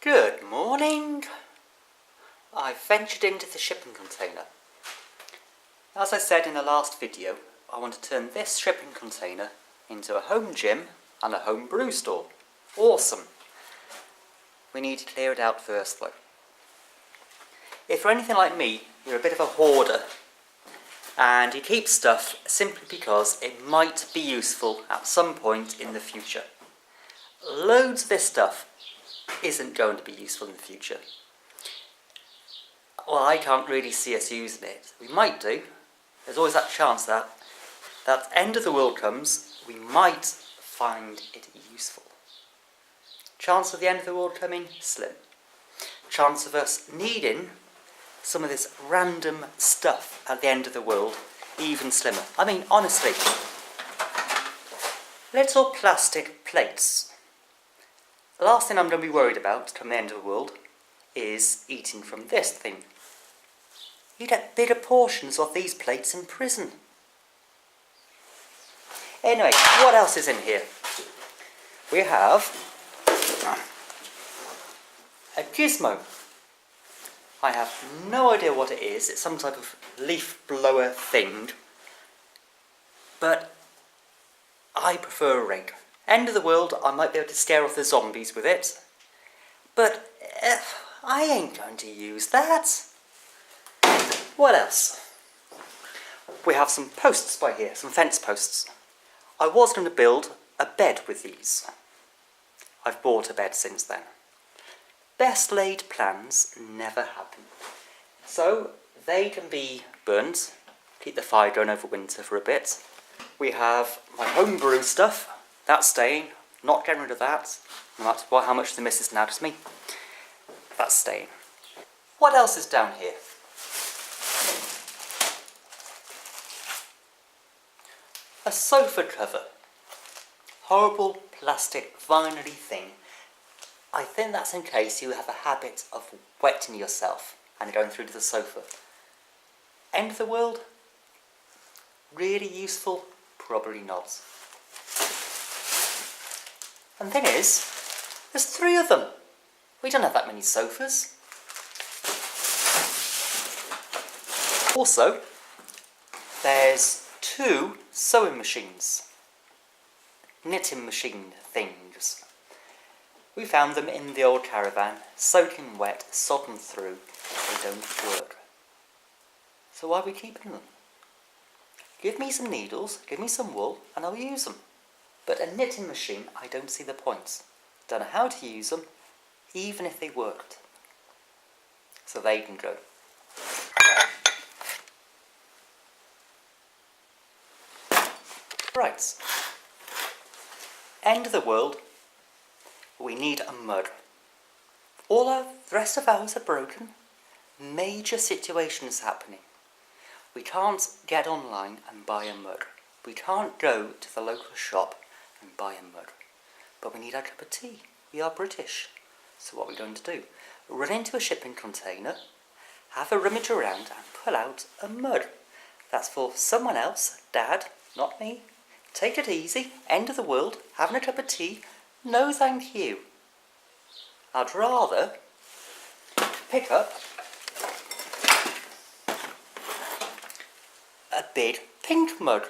Good morning. I've ventured into the shipping container. As I said in the last video, I want to turn this shipping container into a home gym and a home brew store. Awesome. We need to clear it out first though. If you're anything like me, you're a bit of a hoarder and you keep stuff simply because it might be useful at some point in the future. Loads of this stuff isn't going to be useful in the future. Well, I can't really see us using it. We might do. There's always that chance that end of the world comes, we might find it useful. Chance of the end of the world coming? Slim. Chance of us needing some of this random stuff at the end of the world? Even slimmer. I mean, honestly, little plastic plates. The last thing I'm going to be worried about come the end of the world is eating from this thing. You get bigger portions of these plates in prison. Anyway, what else is in here? We have a gizmo. I have no idea what it is. It's some type of leaf blower thing. But I prefer a rake. End of the world, I might be able to scare off the zombies with it. But I ain't going to use that. What else? We have some posts by here, some fence posts. I was going to build a bed with these. I've bought a bed since then. Best laid plans never happen. So they can be burnt, keep the fire going over winter for a bit. We have my homebrew stuff. That's staying, not getting rid of that, no matter how much the missus nags me. That's staying. What else is down here? A sofa cover. Horrible plastic vinyl-y thing. I think that's in case you have a habit of wetting yourself and going through to the sofa. End of the world? Really useful? Probably not. And the thing is, there's 3 of them. We don't have that many sofas. Also, there's 2 sewing machines. Knitting machine things. We found them in the old caravan, soaking wet, sodden through. They don't work. So why are we keeping them? Give me some needles, give me some wool, and I'll use them. But a knitting machine, I don't see the point. Don't know how to use them, even if they worked. So they can go. Right. End of the world. We need a mug. All the rest of ours are broken. Major situations happening. We can't get online and buy a mug. We can't go to the local shop and buy a mug. But we need our cup of tea. We are British. So what are we going to do? Run into a shipping container, have a rummage around and pull out a mug. That's for someone else, Dad, not me. Take it easy, end of the world, having a cup of tea. No thank you. I'd rather pick up a big pink mug.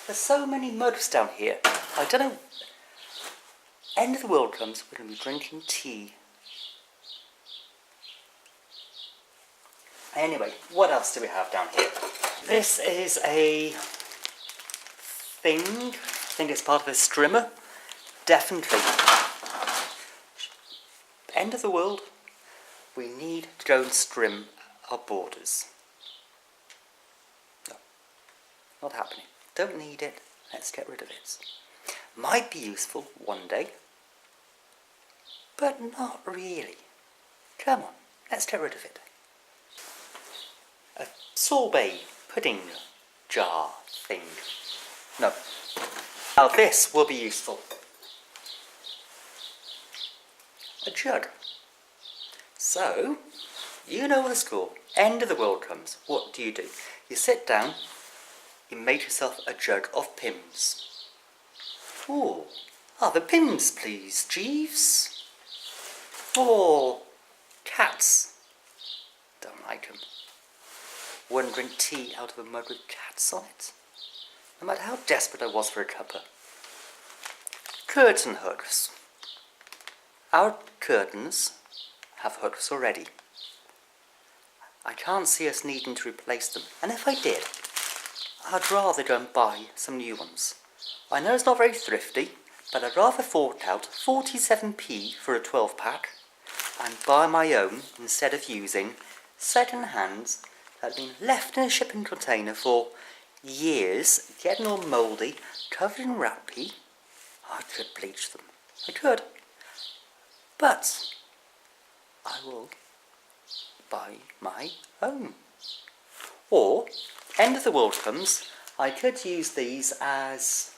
There's so many mugs down here. I don't know. End of the world comes, we're going to be drinking tea. Anyway, what else do we have down here? This is a thing. I think it's part of a strimmer. Definitely. End of the world. We need to go and strim our borders. No. Not happening. Don't need it. Let's get rid of it. Might be useful one day. But not really. Come on, let's get rid of it. A sorbet pudding jar thing. No. Now this will be useful. A jug. So, you know the score. End of the world comes. What do? You sit down, you make yourself a jug of Pimm's. Ooh, the Pimm's please, Jeeves. Oh, cats. Don't like them. Wouldn't drink tea out of a mug with cats on it, no matter how desperate I was for a cuppa. Curtain hooks. Our curtains have hooks already. I can't see us needing to replace them, and if I did, I'd rather go and buy some new ones. I know it's not very thrifty, but I'd rather fork out 47p for a 12-pack and buy my own instead of using second-hands that have been left in a shipping container for years, getting all mouldy, covered in rat pee. I could bleach them. I could. But I will buy my own. Or, end of the world comes, I could use these as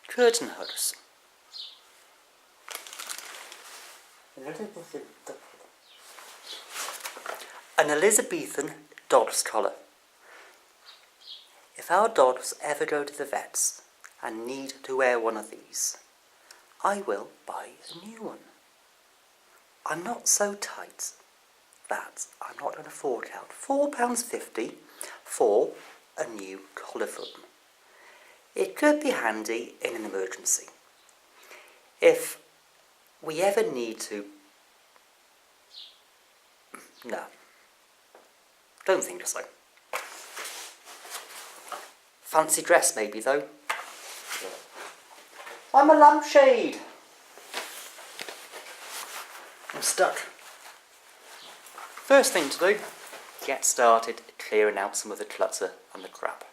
curtain hooks. An Elizabethan dog's collar. If our dogs ever go to the vets and need to wear one of these, I will buy a new one. I'm not so tight that I'm not going to fork out £4.50 for a new collar for them. It could be handy in an emergency. If we ever need to... No. Don't think so. Fancy dress maybe though. I'm a lampshade. I'm stuck. First thing to do, get started clearing out some of the clutter and the crap.